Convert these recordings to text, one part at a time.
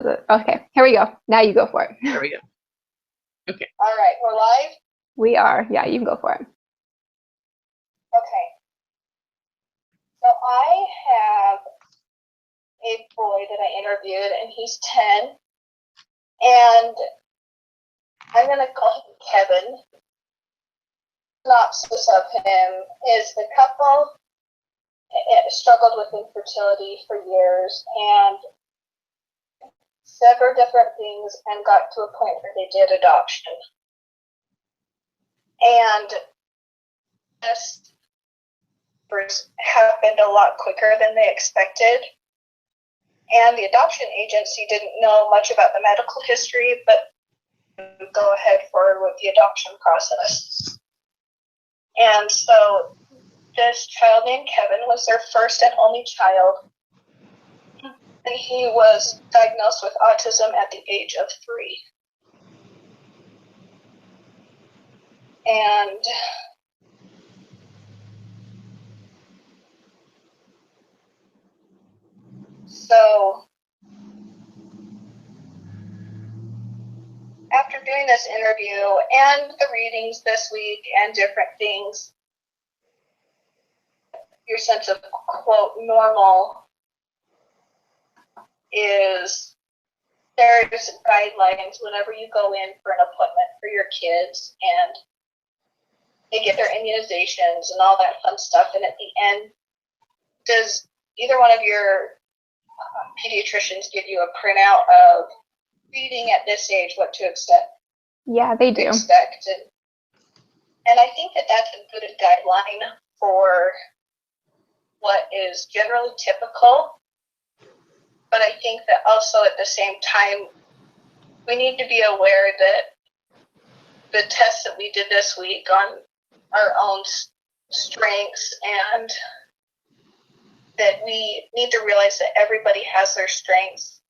Okay, here we go. Now you go for it. There we go. Okay. All right, we're live? We are. Yeah, you can go for it. Okay. So I have a boy that I interviewed, and he's 10. And I'm going to call him Kevin. Synopsis of him is the couple struggled with infertility for years and several different things and got to a point where they did adoption. And this happened a lot quicker than they expected. And the adoption agency didn't know much about the medical history, but go ahead forward with the adoption process. And so this child named Kevin was their first and only child. And he was diagnosed with autism at the age of 3. And so after doing this interview and the readings this week and different things, your sense of, quote, normal is there's guidelines whenever you go in for an appointment for your kids and they get their immunizations and all that fun stuff. And at the end, does either one of your pediatricians give you a printout of reading at this age, what to expect? Yeah, they do. And I think that that's a good guideline for what is generally typical. But I think that also at the same time, we need to be aware that the tests that we did this week on our own strengths, and that we need to realize that everybody has their strengths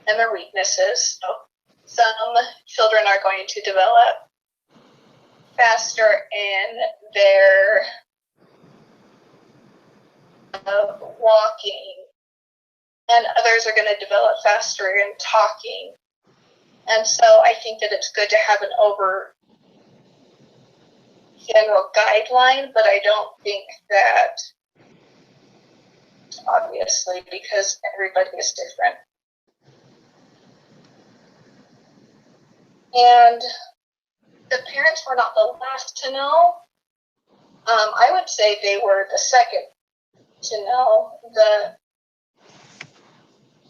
and their weaknesses. So some children are going to develop faster in their walking, and others are going to develop faster in talking. And so I think that it's good to have an over general guideline, but I don't think that, obviously, because everybody is different. And the parents were not the last to know. I would say they were the second to know.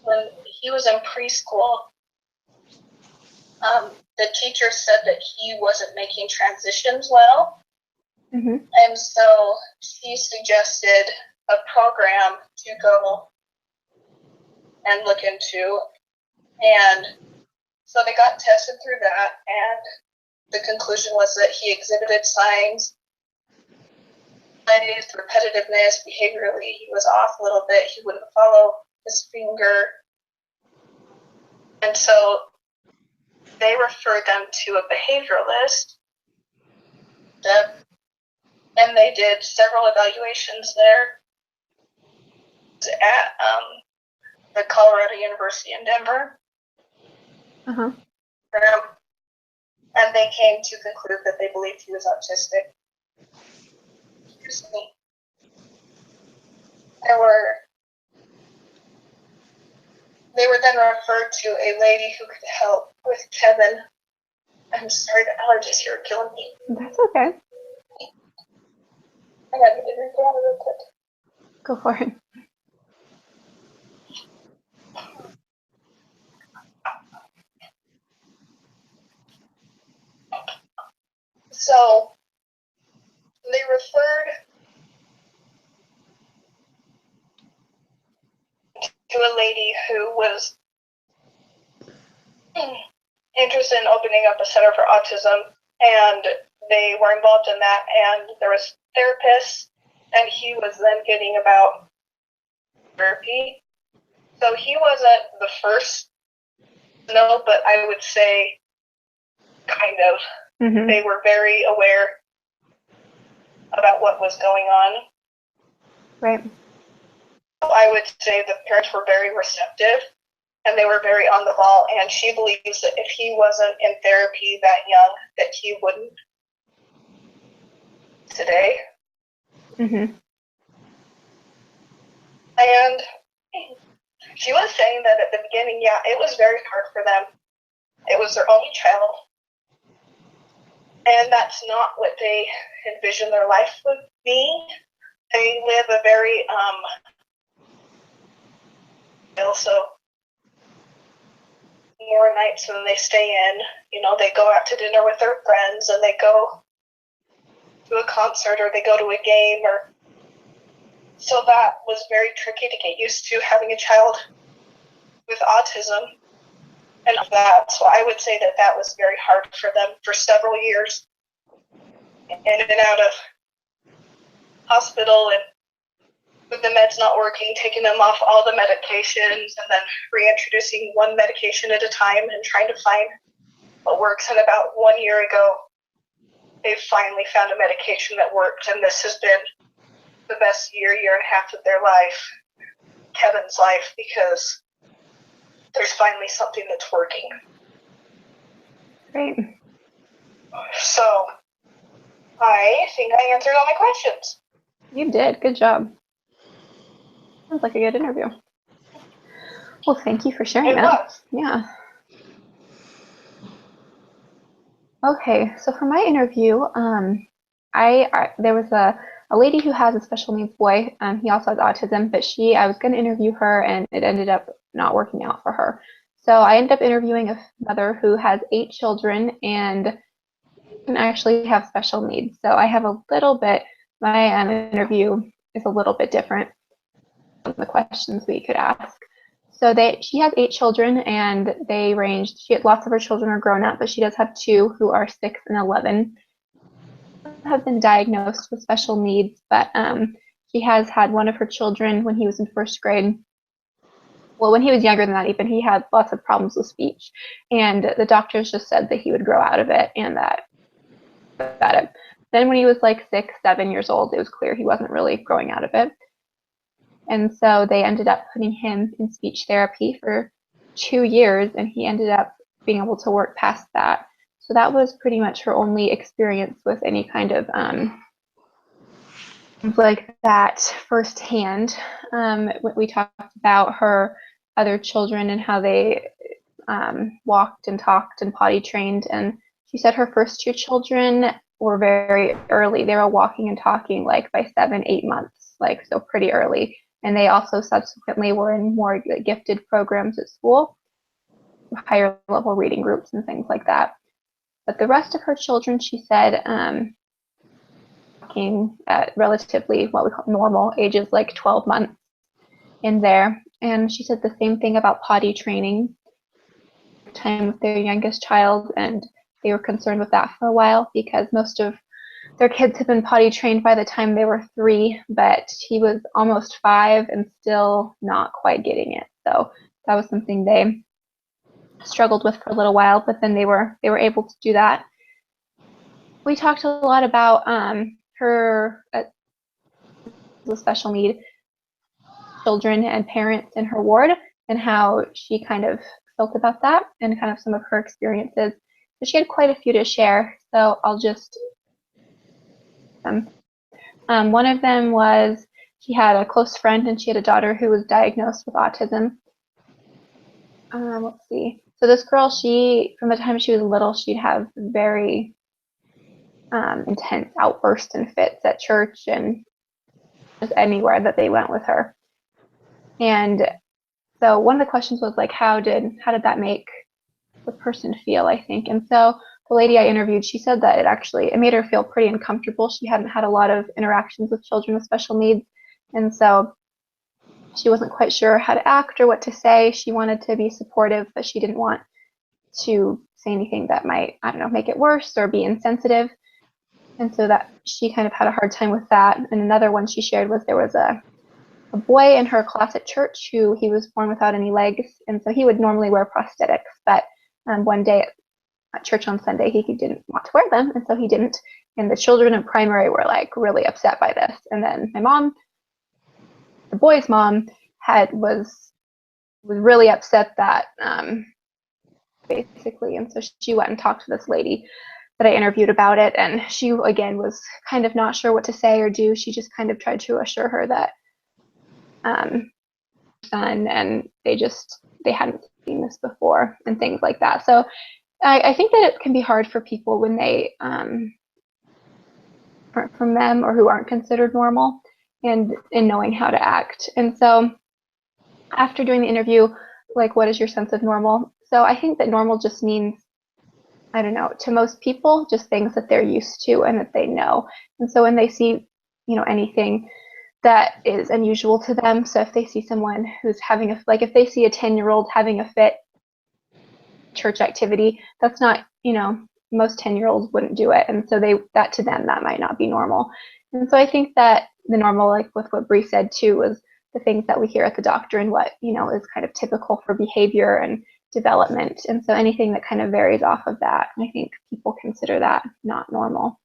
When he was in preschool, the teacher said that he wasn't making transitions well. Mm-hmm. And so she suggested a program to go and look into. And so they got tested through that, and the conclusion was that he exhibited signs, repetitiveness, behaviorally he was off a little bit. He wouldn't follow his finger. And so they referred them to a behavioralist. And they did several evaluations there at the Colorado University in Denver. Uh-huh. And they came to conclude that they believed he was autistic. Excuse me. They were then referred to a lady who could help with Kevin. I'm sorry, the allergies here are killing me. That's okay. I gotta get a drink of water real quick. Go for it. So they referred to a lady who was interested in opening up a center for autism, and they were involved in that, and there was therapists, and he was then getting about therapy. So he wasn't the first to know, but I would say kind of. Mm-hmm. They were very aware about what was going on. Right. I would say the parents were very receptive, and they were very on the ball, and she believes that if he wasn't in therapy that young, that he wouldn't today. Mm-hmm. And she was saying that at the beginning, yeah, it was very hard for them. It was their only child. And that's not what they envisioned their life would be. They live a very, also more nights than they stay in. You know, they go out to dinner with their friends, and they go to a concert, or they go to a game, or so that was very tricky to get used to, having a child with autism and that. So I would say that that was very hard for them for several years, in and out of hospital, and with the meds not working, taking them off all the medications, and then reintroducing one medication at a time and trying to find what works. And about 1 year ago, they finally found a medication that worked, and this has been the best year and a half of their life, Kevin's life, because there's finally something that's working. Great. So I think I answered all my questions. You did. Good job. Sounds like a good interview. Well, thank you for sharing that. Was. Yeah. Okay, so for my interview, there was a lady who has a special needs boy. He also has autism, but I was going to interview her, and it ended up not working out for her. So I ended up interviewing a mother who has 8 children and can actually have special needs. So I have a little bit, my interview is a little bit different from the questions we could ask. So she has 8 children, and they ranged, lots of her children are grown up, but she does have 2 who are 6 and 11, have been diagnosed with special needs, but she has had one of her children when he was in 1st grade. Well, when he was younger than that even, he had lots of problems with speech, and the doctors just said that he would grow out of it, and that it. Then when he was like 6, 7 years old, it was clear he wasn't really growing out of it. And so they ended up putting him in speech therapy for 2 years, and he ended up being able to work past that. So that was pretty much her only experience with any kind of like that firsthand. We talked about her other children and how they walked and talked and potty trained, and she said her first 2 children were very early. They were walking and talking like by 7, 8 months, like so pretty early. And they also subsequently were in more gifted programs at school, higher level reading groups and things like that. But the rest of her children, she said, walking at relatively what we call normal ages, like 12 months in there. And she said the same thing about potty training, time with their youngest child, and they were concerned with that for a while because most of their kids had been potty trained by the time they were 3, but he was almost 5 and still not quite getting it. So that was something they struggled with for a little while, but then they were able to do that. We talked a lot about her special need children and parents in her ward, and how she kind of felt about that, and kind of some of her experiences. So she had quite a few to share, so I'll just one of them was she had a close friend, and she had a daughter who was diagnosed with autism. Let's see. So this girl, from the time she was little, she'd have very intense outbursts and fits at church and just anywhere that they went with her. And so one of the questions was like, how did that make the person feel, I think. And so the lady I interviewed, she said that it made her feel pretty uncomfortable. She hadn't had a lot of interactions with children with special needs, and so she wasn't quite sure how to act or what to say. She wanted to be supportive, but she didn't want to say anything that might, I don't know, make it worse or be insensitive. And so that she kind of had a hard time with that. And another one she shared was there was a boy in her class at church who he was born without any legs, and so he would normally wear prosthetics, but one day at church on Sunday he didn't want to wear them, and so he didn't. And the children in primary were like really upset by this. And then my mom, the boy's mom, was was really upset that basically, and so she went and talked to this lady that I interviewed about it, and she again was kind of not sure what to say or do. She just kind of tried to assure her that son, and they hadn't seen this before and things like that. So I think that it can be hard for people when they from them or who aren't considered normal, and in knowing how to act. And so after doing the interview, like, what is your sense of normal? So I think that normal just means, I don't know, to most people, just things that they're used to and that they know. And so when they see, anything that is unusual to them, so if they see someone who's having if they see a 10-year-old having a fit church activity, that's not, most 10-year-olds wouldn't do it. And so that to them, that might not be normal. And so I think that the normal, like with what Bree said too, was the things that we hear at the doctor and what, is kind of typical for behavior and development. And so anything that kind of varies off of that, I think people consider that not normal.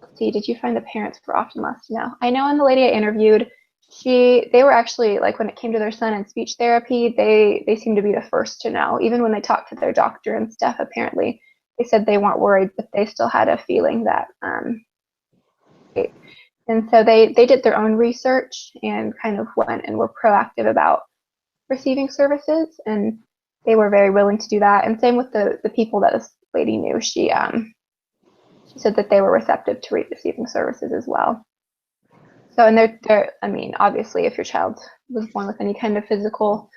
Let's see, did you find the parents were often less to know? I know in the lady I interviewed, they were actually, like, when it came to their son in speech therapy, they seemed to be the first to know. Even when they talked to their doctor and stuff, apparently they said they weren't worried, but they still had a feeling that and so they did their own research and kind of went and were proactive about receiving services, and they were very willing to do that. And same with the people that this lady knew. She said that they were receptive to receiving services as well. So, and they're I mean, obviously, if your child was born with any kind of physical,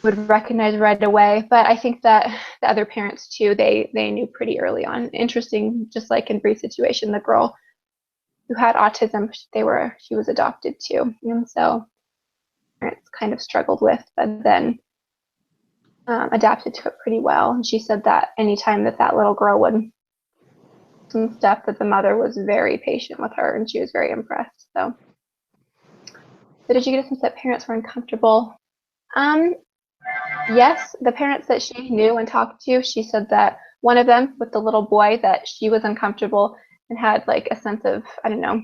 would recognize right away. But I think that the other parents too, they knew pretty early on. Interesting, just like in Bree's situation, the girl who had autism, she was adopted too, and so parents kind of struggled with, but then adapted to it pretty well. And she said that anytime that little girl would some stuff, that the mother was very patient with her, and she was very impressed. So did you get a sense that parents were uncomfortable? Yes, the parents that she knew and talked to, she said that one of them, with the little boy, that she was uncomfortable and had like a sense of, I don't know,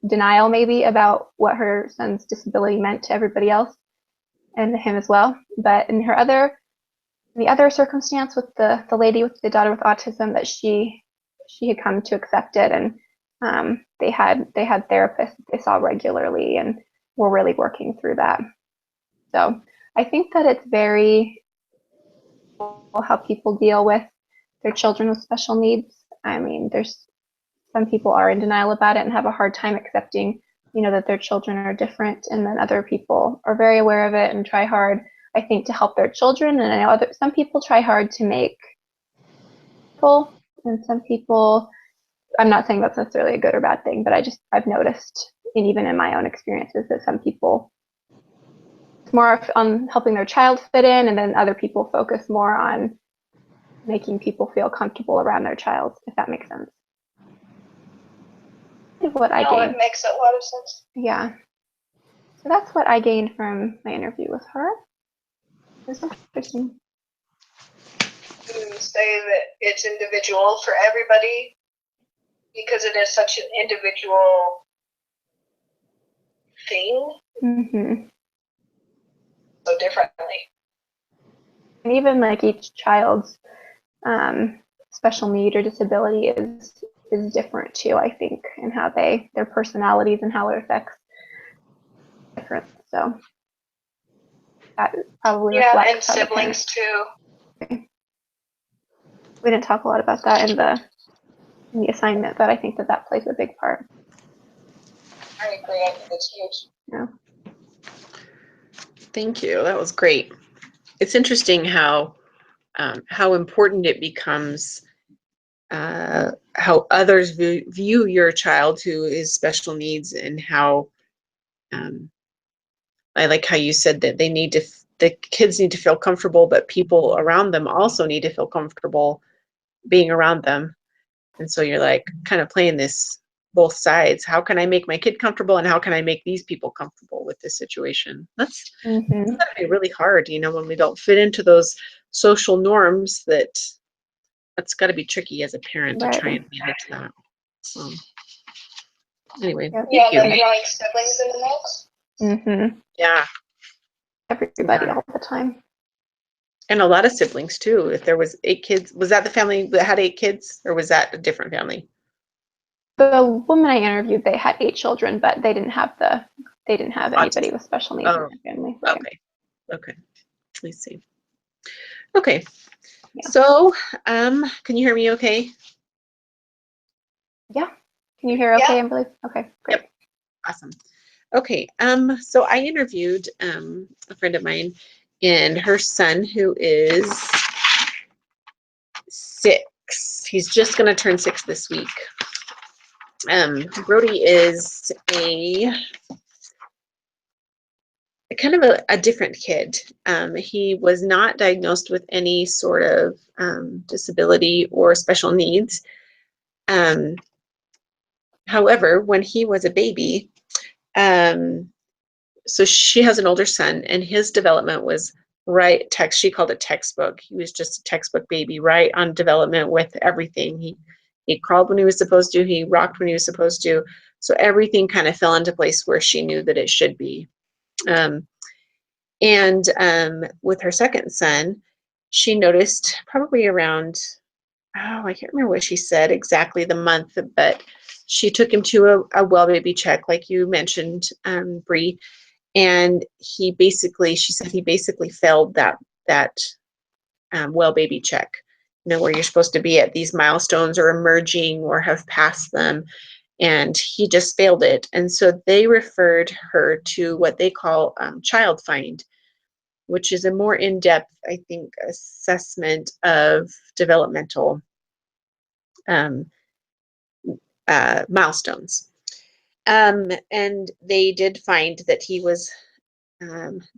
denial maybe about what her son's disability meant to everybody else and him as well. But in the other circumstance with the lady with the daughter with autism, that she had come to accept it, and they had therapists that they saw regularly and were really working through that. So I think that it's very how people deal with their children with special needs. I mean, there's some people are in denial about it and have a hard time accepting, that their children are different, and then other people are very aware of it and try hard, I think, to help their children. And I know some people try hard to make people, and some people, I'm not saying that's necessarily a good or bad thing, but I've noticed, and even in my own experiences, that some people more on helping their child fit in, and then other people focus more on making people feel comfortable around their child, if that makes sense. What I gained. It makes a lot of sense. Yeah. So that's what I gained from my interview with her. It was interesting. To say that it's individual for everybody, because it is such an individual thing. Mm-hmm. So differently. And even like each child's special need or disability is different too, I think, and how their personalities and how it affects different. So that probably reflects and siblings too. Okay. We didn't talk a lot about that in the assignment, but I think that plays a big part. I agree. I think it's huge. Yeah. Thank you. That was great. It's interesting how important it becomes, how others view your child who is special needs, and how I like how you said that the kids need to feel comfortable, but people around them also need to feel comfortable being around them. And so you're like kind of playing this both sides. How can I make my kid comfortable, and how can I make these people comfortable with this situation? That's gotta be really hard, when we don't fit into those social norms. That's got to be tricky as a parent to try and manage that. So anyway, yeah, then throwing siblings in the mix. Mm-hmm. Yeah. Everybody Yeah. all the time. And a lot of siblings too. If there was 8 kids, was that the family that had 8 kids, or was that a different family? The woman I interviewed, they had 8 children, but they didn't have anybody Autism. with special needs in Oh, their family. Right. okay. Okay. Let me see. Okay. Yeah. So, can you hear me okay? Yeah. Can you hear okay, Amberly? Okay, great. Yep. Awesome. Okay. So I interviewed a friend of mine and her son, who is 6. He's just going to turn 6 this week. Brody is a kind of a different kid. He was not diagnosed with any sort of disability or special needs. However, when he was a baby, so she has an older son, and his development was she called it textbook. He was just a textbook baby, right on development with everything. He crawled when he was supposed to, he rocked when he was supposed to. So everything kind of fell into place where she knew that it should be. And with her second son, she noticed probably around, I can't remember what she said exactly the month, but she took him to a well baby check, like you mentioned, Bree. And she said he basically failed that well baby check, where you're supposed to be at these milestones or emerging or have passed them. And he just failed it. And so they referred her to what they call Child Find, which is a more in-depth, I think, assessment of developmental milestones. And they did find that he was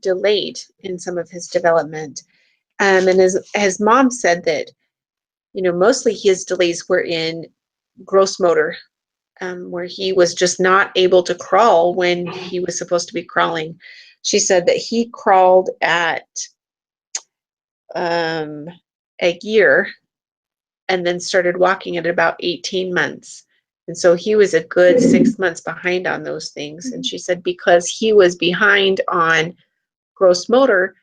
delayed in some of his development. And his mom said that, mostly his delays were in gross motor, where he was just not able to crawl when he was supposed to be crawling. She said that he crawled at a year and then started walking at about 18 months. And so he was a good 6 months behind on those things. And she said because he was behind on gross motor,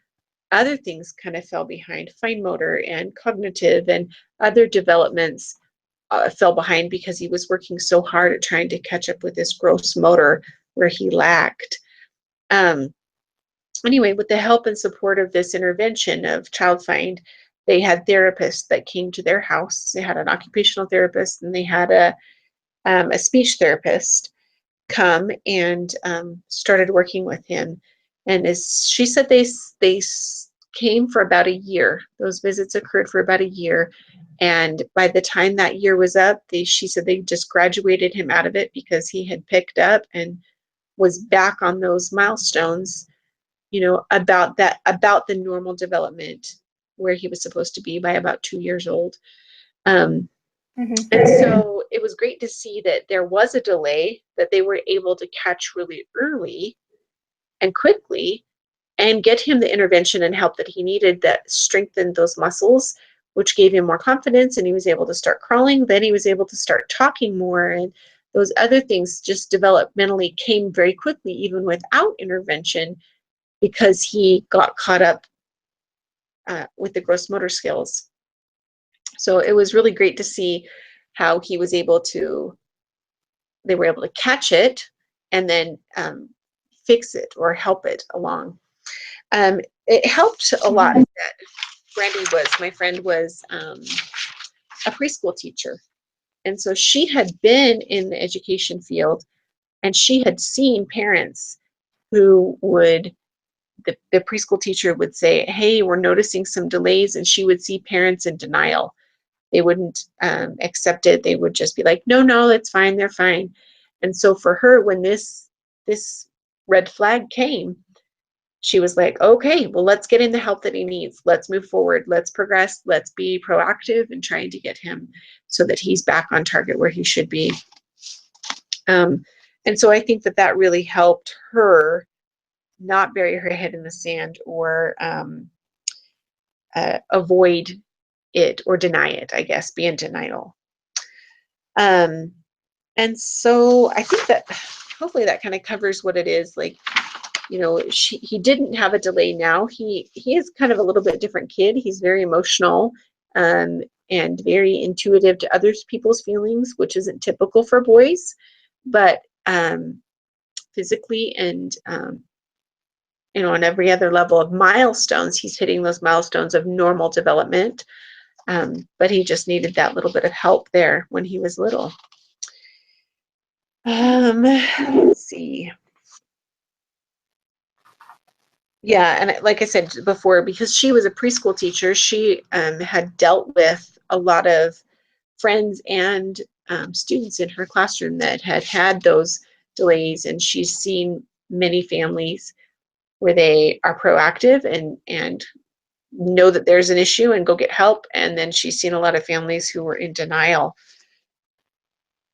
other things kind of fell behind. Fine motor and cognitive and other developments fell behind because he was working so hard at trying to catch up with this gross motor where he lacked. Anyway, with the help and support of this intervention of Child Find, they had therapists that came to their house. They had an occupational therapist and they had a speech therapist come and started working with him. And as she said, they came for about a year. Those visits occurred for about a year. And by the time that year was up, she said they just graduated him out of it because he had picked up and was back on those milestones, about the normal development where he was supposed to be by about 2 years old. And so it was great to see that there was a delay, that they were able to catch really early and quickly and get him the intervention and help that he needed that strengthened those muscles, which gave him more confidence, and he was able to start crawling. Then he was able to start talking more, and those other things just developmentally came very quickly, even without intervention, because he got caught up with the gross motor skills. So it was really great to see how they were able to catch it and then fix it or help it along. It helped a lot that my friend was a preschool teacher. And so she had been in the education field and she had seen parents who the preschool teacher would say, hey, we're noticing some delays. And she would see parents in denial. They wouldn't accept it. They would just be like, no, it's fine. They're fine. And so for her, when this red flag came, she was like, okay, well, let's get him the help that he needs. Let's move forward. Let's progress. Let's be proactive in trying to get him so that he's back on target where he should be. And so I think that really helped her not bury her head in the sand or avoid it or deny it, I guess, be in denial. And so I think that hopefully that kind of covers what it is. Like, you know, he didn't have a delay now. He is kind of a little bit different kid. He's very emotional and very intuitive to other people's feelings, which isn't typical for boys. But physically and you know, on every other level of milestones, he's hitting those milestones of normal development. But he just needed that little bit of help there when he was little. Let's see. Yeah, and like I said before, because she was a preschool teacher, she had dealt with a lot of friends and students in her classroom that had had those delays, and she's seen many families where they are proactive and know that there's an issue and go get help, and then she's seen a lot of families who were in denial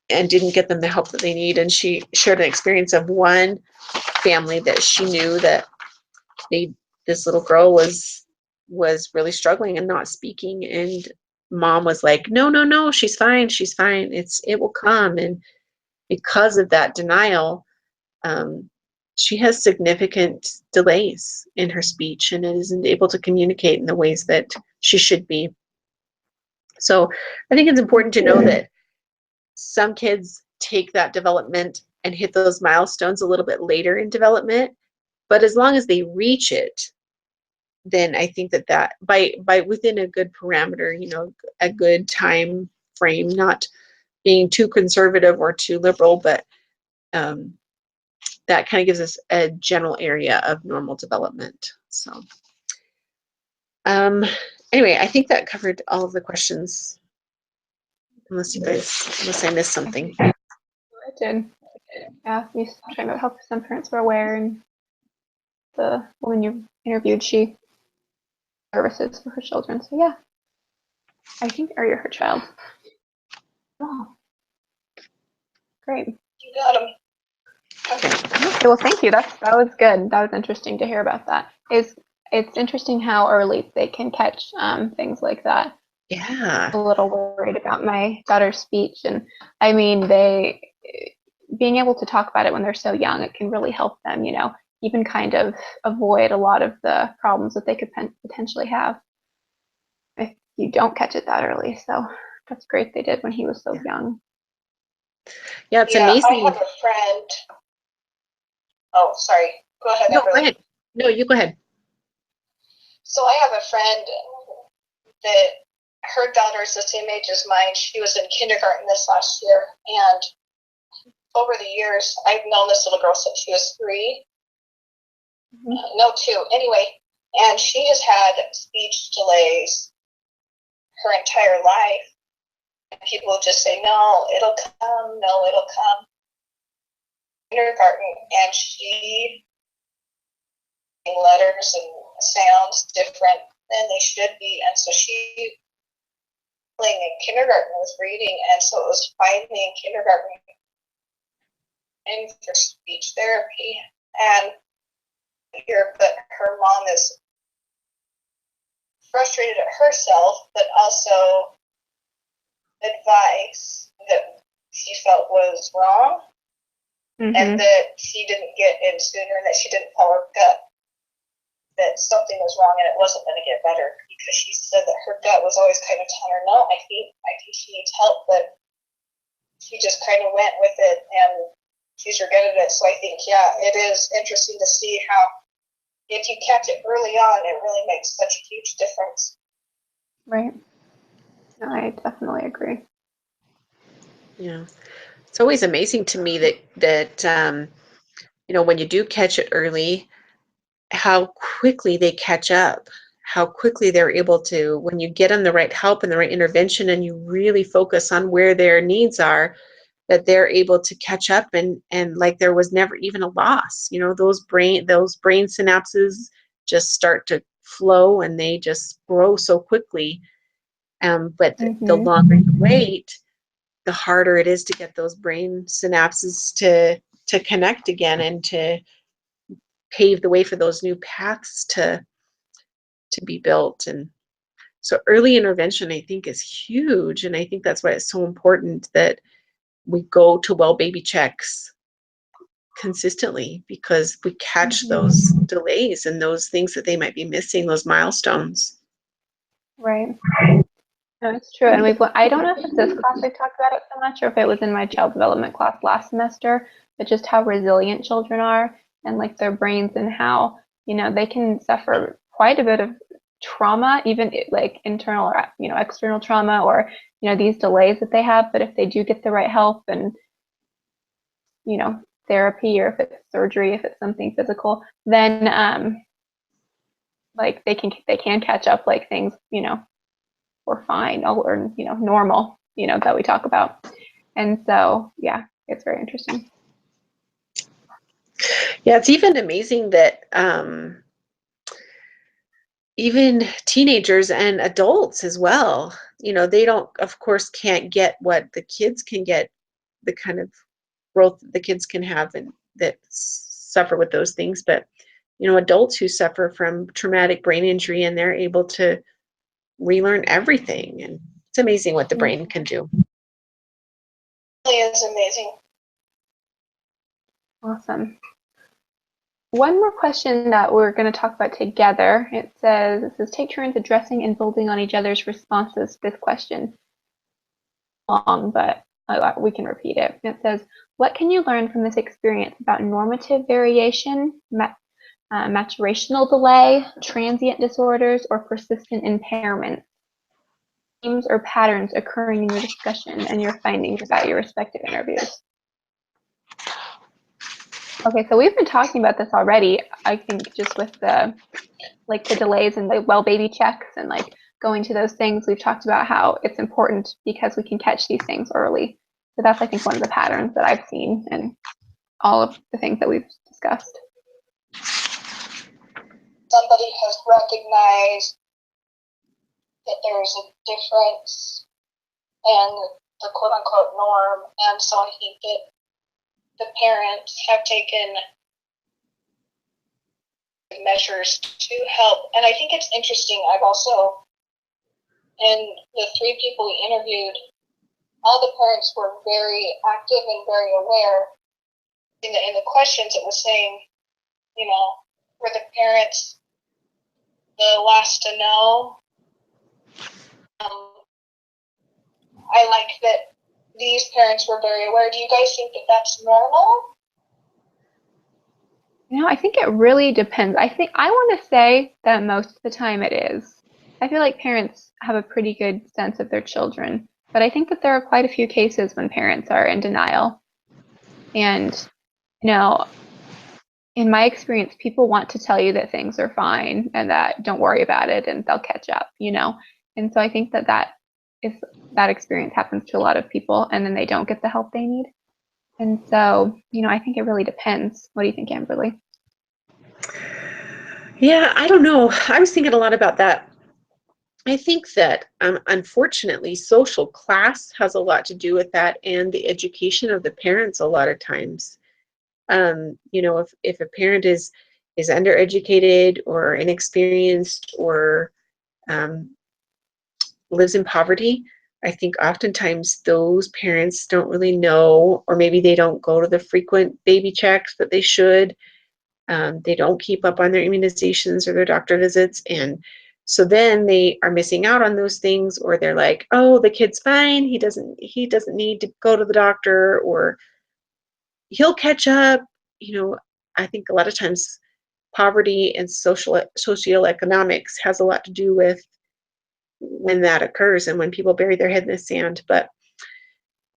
and didn't get them the help that they need. And she shared an experience of one family that she knew that this little girl was really struggling and not speaking, and mom was like, no, she's fine, it will come. And because of that denial, she has significant delays in her speech and isn't able to communicate in the ways that she should be. So I think it's important to know that some kids take that development and hit those milestones a little bit later in development, but as long as they reach it, then I think that by within a good parameter, you know, a good time frame, not being too conservative or too liberal, but that kind of gives us a general area of normal development. So anyway, I think that covered all of the questions, unless I missed something. It did. Yeah, you trying to help some parents were aware, and the woman you interviewed, she services for her children. So yeah, I think, or you're her child. Oh, great. You got them. Okay, well, thank you. That was good. That was interesting to hear about that. It's interesting how early they can catch things like that. Yeah. A little worried about my daughter's speech, and I mean, being able to talk about it when they're so young, it can really help them, you know, even kind of avoid a lot of the problems that they could potentially have if you don't catch it that early. So that's great they did when he was so young. Yeah, it's amazing. I have a friend. Oh, sorry. Go ahead. No, go ahead. No, you go ahead. So I have a friend that her daughter is the same age as mine. She was in kindergarten this last year, and over the years, I've known this little girl since she was 3. No, 2. Anyway, and she has had speech delays her entire life. And people just say, no, it'll come, no, it'll come. Kindergarten, and she letters and sounds different than they should be, and so she playing in kindergarten was reading, and so it was finally in kindergarten and for speech therapy. And here, but her mom is frustrated at herself, but also advice that she felt was wrong, and that she didn't get in sooner, and that she didn't follow her gut, that something was wrong and it wasn't going to get better, because she said that her gut was always kind of telling her, no, I think she needs help, but she just kind of went with it and she's regretted it. So I think, yeah, it is interesting to see how if you catch it early on, it really makes such a huge difference. Right. No, I definitely agree. Yeah. It's always amazing to me that you know, when you do catch it early, how quickly they catch up, how quickly they're able to, when you get them the right help and the right intervention and you really focus on where their needs are, that they're able to catch up and like there was never even a loss. You know, those brain synapses just start to flow and they just grow so quickly. But the longer you wait, the harder it is to get those brain synapses to connect again and to pave the way for those new paths to be built. And so early intervention, I think, is huge, and I think that's why it's so important that we go to well baby checks consistently because we catch those delays and those things that they might be missing, those milestones. Right. No, it's true. And I don't know if it's this class I talked about it so much or if it was in my child development class last semester, but just how resilient children are and like their brains and how, they can suffer quite a bit of trauma, even like internal or, external trauma or, these delays that they have. But if they do get the right help and, therapy, or if it's surgery, if it's something physical, then like they can catch up, like things, or fine or normal, that we talk about. And so yeah, it's very interesting. Yeah, it's even amazing that even teenagers and adults as well, they don't, of course, can't get what the kids can get, the kind of growth the kids can have and that suffer with those things. But adults who suffer from traumatic brain injury and they're able to relearn everything, and it's amazing what the brain can do. It is amazing. Awesome. One more question that we're going to talk about together. It says take turns addressing and building on each other's responses to this question. Long, but we can repeat it. It says, what can you learn from this experience about normative variation, maturational delay, transient disorders, or persistent impairment? Themes or patterns occurring in your discussion and your findings about your respective interviews. Okay, so we've been talking about this already. I think just with the delays and the well baby checks and like going to those things, we've talked about how it's important because we can catch these things early. So that's, I think, one of the patterns that I've seen in all of the things that we've discussed. Somebody has recognized that there's a difference in the quote-unquote norm, and so I think that the parents have taken measures to help. And I think it's interesting, I've also, in the 3 people we interviewed, all the parents were very active and very aware. In the questions, it was saying, were the parents the last to know? I like that these parents were very aware. Do you guys think that that's normal? I think it really depends. I want to say that most of the time it is. I feel like parents have a pretty good sense of their children, but I think that there are quite a few cases when parents are in denial. And, in my experience, people want to tell you that things are fine and that don't worry about it and they'll catch up, And so I think that experience happens to a lot of people, and then they don't get the help they need. And so, I think it really depends. What do you think, Amberly? Yeah, I don't know. I was thinking a lot about that. I think that, unfortunately, social class has a lot to do with that, and the education of the parents a lot of times. If a parent is undereducated or inexperienced or lives in poverty, I think oftentimes those parents don't really know, or maybe they don't go to the frequent baby checks that they should. They don't keep up on their immunizations or their doctor visits. And so then they are missing out on those things, or they're like, oh, the kid's fine. He doesn't need to go to the doctor, or he'll catch up. I think a lot of times poverty and socioeconomics has a lot to do with when that occurs and when people bury their head in the sand. But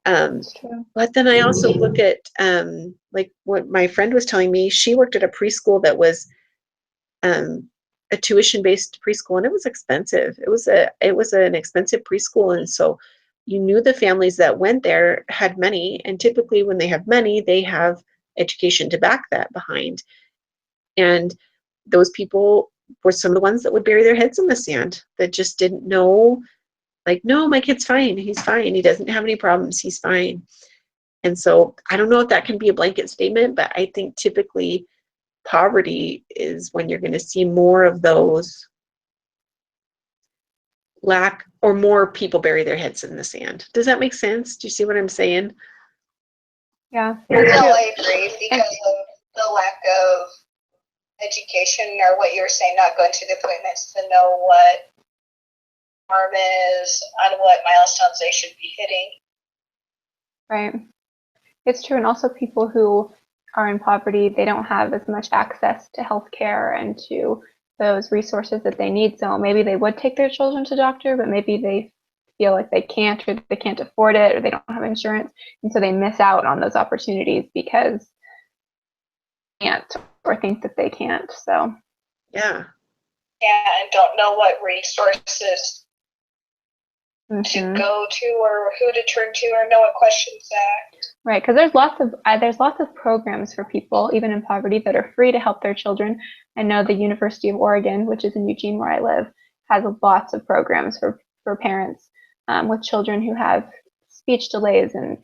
then I also look at like what my friend was telling me. She worked at a preschool that was a tuition-based preschool, and it was expensive. It was an expensive preschool, and so you knew the families that went there had money, and typically when they have money, they have education to back that behind. And those people were some of the ones that would bury their heads in the sand, that just didn't know, like, no, my kid's fine. He's fine. He doesn't have any problems. He's fine. And so I don't know if that can be a blanket statement, but I think typically poverty is when you're going to see more of those lack, or more people bury their heads in the sand. Does that make sense? Do you see what I'm saying? Yeah, No, that's true. I agree because of the lack of education, or what you were saying, not going to the appointments to know what harm is, on what milestones they should be hitting. Right. It's true. And also people who are in poverty, they don't have as much access to healthcare and to those resources that they need. So maybe they would take their children to doctor, but maybe they feel like they can't, or they can't afford it, or they don't have insurance. And so they miss out on those opportunities because they can't, or think that they can't. So Yeah. Yeah, and don't know what resources to mhm. go to, or who to turn to, or know what questions to ask. Right, because there's lots of programs for people, even in poverty, that are free to help their children. I know the University of Oregon, which is in Eugene where I live, has lots of programs for parents with children who have speech delays and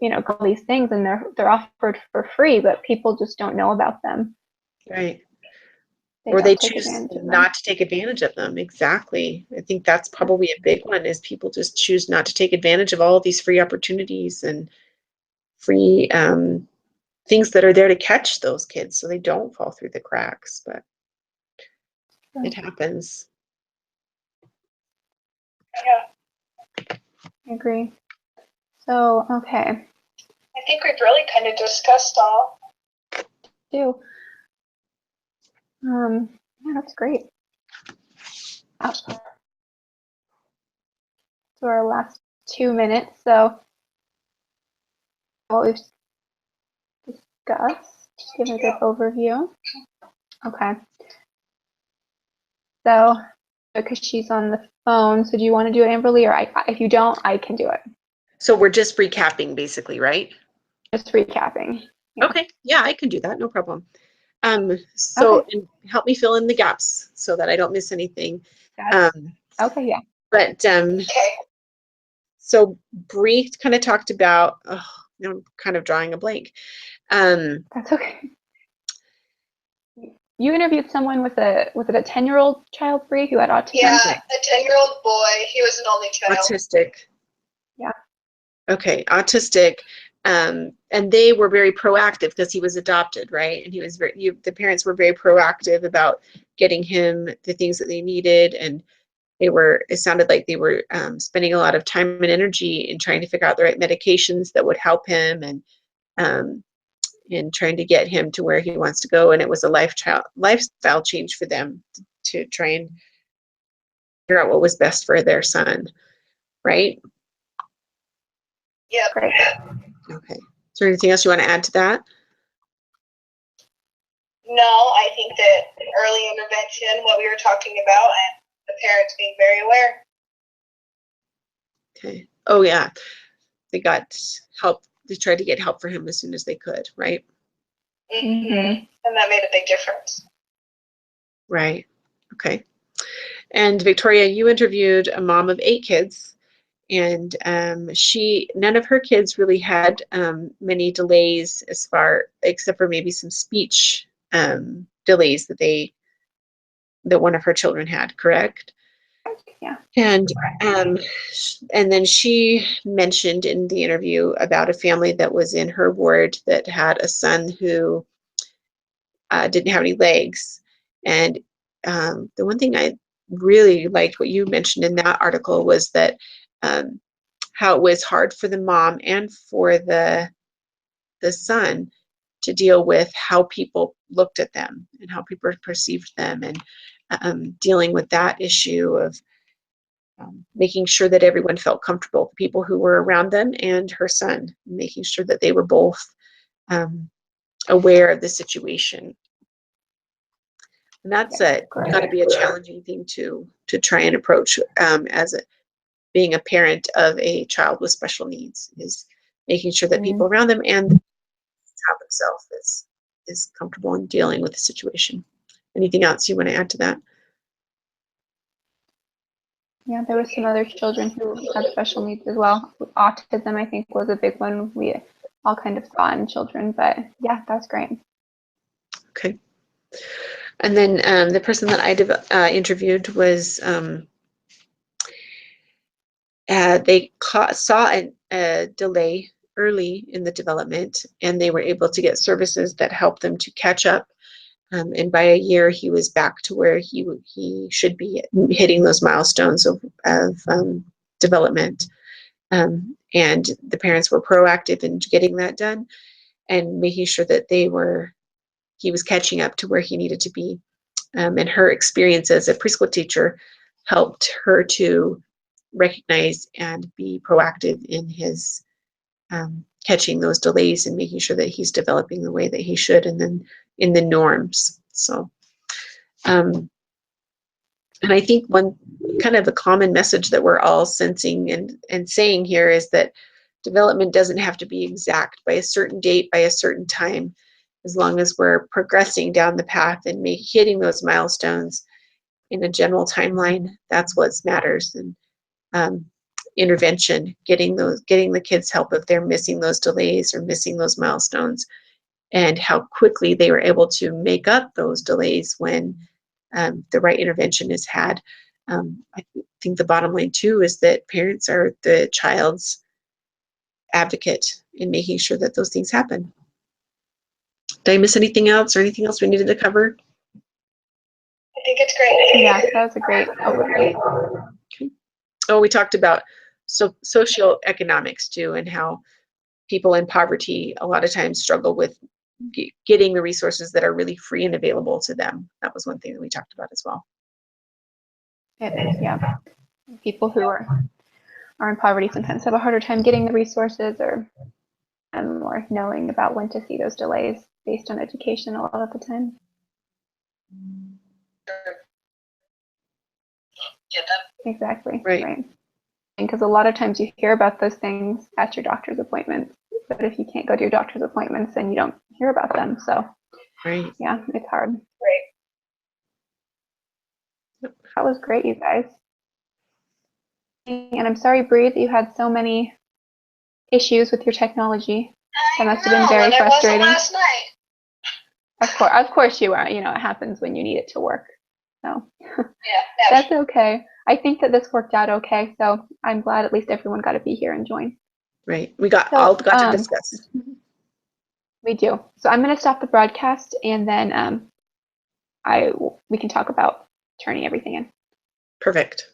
all these things, and they're offered for free, but people just don't know about them. Right. They Or don't they take choose advantage of them. not to take advantage of them. Exactly. I think that's probably a big one, is people just choose not to take advantage of all of these free opportunities and free things that are there to catch those kids so they don't fall through the cracks. But it happens. Yeah, I agree. So, okay. I think we've really kind of discussed all. Yeah, that's great. So our last 2 minutes. So what we've discussed, just give a good overview. Okay. So because she's on the phone, so do you want to do it, Amberly, or if you don't, I can do it. So we're just recapping basically, right? Just recapping. Yeah. Okay. Yeah, I can do that. No problem. So Okay. and help me fill in the gaps so that I don't miss anything. Okay, yeah. But Okay. so Bree kind of talked about, I'm kind of drawing a blank. That's okay. You interviewed someone was it a 10-year-old child, Bree, who had autism? Yeah, a 10-year-old boy. He was an only child. Autistic. Yeah. Okay, autistic. And they were very proactive because he was adopted, right? And he was the parents were very proactive about getting him the things that they needed, and it sounded like they were spending a lot of time and energy in trying to figure out the right medications that would help him, and trying to get him to where he wants to go. And it was a lifestyle change for them to try and figure out what was best for their son, right? Yep. Great. Okay. Is there anything else you want to add to that? No, I think that early intervention, what we were talking about, and the parents being very aware. Okay. Oh yeah. They got help. They tried to get help for him as soon as they could, right? Mm-hmm. And that made a big difference. Right. Okay. And Victoria, you interviewed a mom of 8 kids, and none of her kids really had many delays except for maybe some speech delays that one of her children had, correct? Yeah. And then she mentioned in the interview about a family that was in her ward that had a son who didn't have any legs. And the one thing I really liked what you mentioned in that article was that how it was hard for the mom and for the son to deal with how people looked at them and how people perceived them, and dealing with that issue of making sure that everyone felt comfortable, the people who were around them and her son, making sure that they were both aware of the situation. And that's got to be a challenging thing to try and approach being a parent of a child with special needs, is making sure that people around them and the child themselves is comfortable in dealing with the situation. Anything else you want to add to that? Yeah, there were some other children who had special needs as well. Autism, I think, was a big one we all kind of saw in children, but yeah, that's great. Okay. And then the person that I interviewed was, they saw a delay early in the development, and they were able to get services that helped them to catch up. And by a year, he was back to where he should be, hitting those milestones of development. And the parents were proactive in getting that done and making sure that he was catching up to where he needed to be. And her experience as a preschool teacher helped her to recognize and be proactive in his catching those delays and making sure that he's developing the way that he should, and then in the norms. So, and I think one kind of a common message that we're all sensing and saying here is that development doesn't have to be exact by a certain date, by a certain time, as long as we're progressing down the path and hitting those milestones in a general timeline. That's what matters. And intervention, getting the kids help if they're missing those delays or missing those milestones, and how quickly they were able to make up those delays when the right intervention is had. I think the bottom line too is that parents are the child's advocate in making sure that those things happen. Did I miss anything else or anything else we needed to cover? I think it's great. Yeah, that was a great overview. Okay. Oh, we talked about socioeconomics too, and how people in poverty a lot of times struggle with getting the resources that are really free and available to them. That was one thing that we talked about as well. Yeah, people who are in poverty sometimes have a harder time getting the resources or knowing about when to see those delays based on education a lot of the time. Get that? Exactly. Right. Because a lot of times you hear about those things at your doctor's appointments, but if you can't go to your doctor's appointments, then you don't hear about them. So, right. Yeah, it's hard. Right. That was great, you guys. And I'm sorry, Bree, that you had so many issues with your technology. That must have been very frustrating. It wasn't last night. Of course you are. You know, it happens when you need it to work. So Yeah. that's okay. I think that this worked out okay. So I'm glad at least everyone got to be here and join. Right. We all got to discuss. We do. So I'm going to stop the broadcast, and then we can talk about turning everything in. Perfect.